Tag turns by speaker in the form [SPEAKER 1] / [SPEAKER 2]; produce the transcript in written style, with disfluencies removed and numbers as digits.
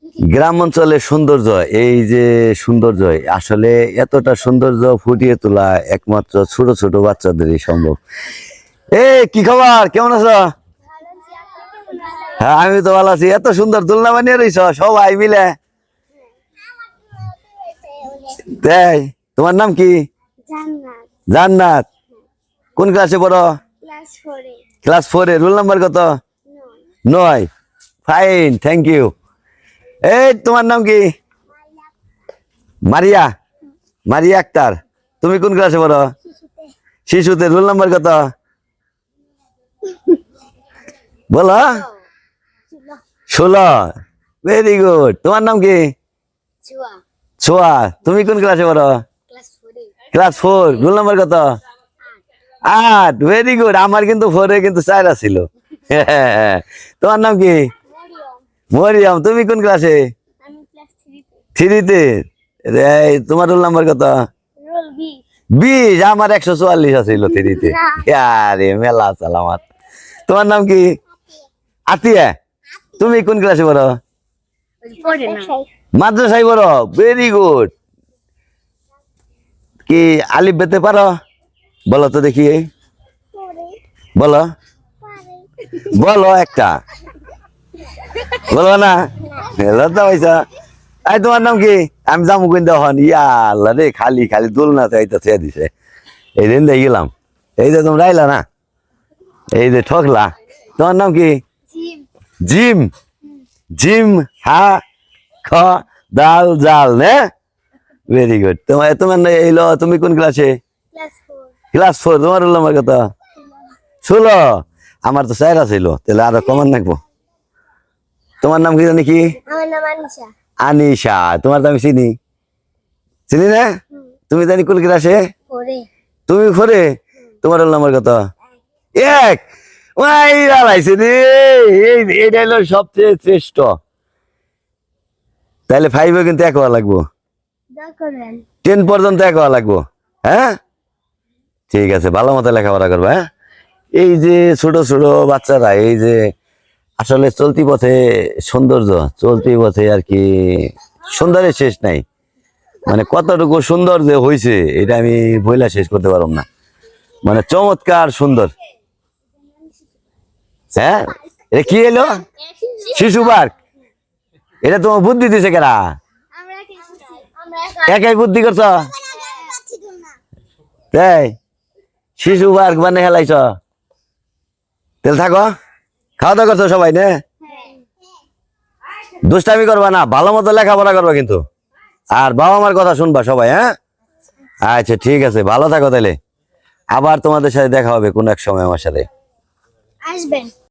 [SPEAKER 1] গ্রাম অঞ্চলের সৌন্দর্য, এই যে সৌন্দর্য আসলে এতটা সৌন্দর্য ফুটিয়ে তোলা একমাত্র ছোট ছোট বাচ্চাদেরই সম্ভব। কি খবর, কেমন আছো? হ্যাঁ, আমি তো ভালো আছি। এত সুন্দর দোলনা বানিয়ে রইছ সবাই মিলে, তাই? তোমার নাম কি? জান্নাত। কোন ক্লাসে পড়ো? ক্লাস 4-এ। রোল নাম্বার কত? 9। Fine, thank you. তোমার নাম কি? মারিয়া। মারিয়া আক্তার। তুমি কোন ক্লাসে পড়ো? শিশুতে। রোল নাম্বার কত? বলো। 16। Very good. তোমার নাম কি? ছোয়া। তুমি কোন ক্লাসে পড়ো? ক্লাস 4। রোল নাম্বার কত? 8। Very good. আমার কিন্তু 4-এ কিন্তু 4 ছিল। তোমার নাম কি? মরিয়ম। তুমি কোন ক্লাসে? 3-তে। তোমার রোল নাম্বার কত? 20। আমার 144 আছিল 3-তে। আরে মেলা সালামাত। তোমার নাম কি? আতিয়া। তুমি কোন ক্লাসে পড়ো? মাদ্রাসায় পড়ো। Very good. কি আলিফ বেতে পারো? বলো তো দেখি। বলো বলো একটা। বলো না। লজ্জা পাইছা? তোমার নাম কি? আমি যাবো কিন্তু হন। ইয়া আল্লাহ রে, খালি খালি দোলনা চাইতে ছেড়ে দিছে। এই দিন দিয়ে গেলাম। এই যে তোমরা আইলা না, এই যে ঠকলা। তোমার নাম কি? জিম। জিম হা খ দাল জাল নে। Very good. তোমার তোমার এইলো, তুমি কোন ক্লাসে? ক্লাস 4। তোমার রোল নাম্বার কত? 16। আমার তো 4 ছিল, তাহলে আরো কমান রাখবো। তোমার নাম কি জানি? কি? আনিশা। তোমার তো আমি চিনি। চিনি না? তুমি জানি কোন ক্লাসে? তুমি 4-এ। তোমার রোল নাম্বার কত? 1। এইটা হলো সবচেয়ে শ্রেষ্ঠ। তাহলে 5-এ কিন্তু 1 হওয়া লাগবো। 10 পর্যন্ত 1 হওয়া লাগবো। হ্যাঁ, ঠিক আছে। ভালো মতো লেখাপড়া করবো। হ্যাঁ, এই যে ছোট ছোট বাচ্চারা, এই যে আসলে চলতি পথে সৌন্দর্য, চলতি পথে আর কি সুন্দরের শেষ নাই। মানে কতটুকু সুন্দর যে হয়েছে এটা আমি বইলা শেষ করতে পারব না। মানে চমৎকার সুন্দর। হ্যাঁ, এটা কি এলো? শিশু পার্ক। এটা তোমার বুদ্ধি দিছে কেরা? একাই বুদ্ধি করছ? তাই? শিশু পার্ক মানে হেলাইছ? তেল থাকো। খাওয়া দাওয়া করছো সবাই না? দুষ্টামি করবা না, ভালো মতো লেখাপড়া করবা কিন্তু। আর বাবা মার কথা শুনবা সবাই। হ্যাঁ, আচ্ছা ঠিক আছে, ভালো থাকো তাহলে। আবার তোমাদের সাথে দেখা হবে কোন এক সময় আমার সাথে।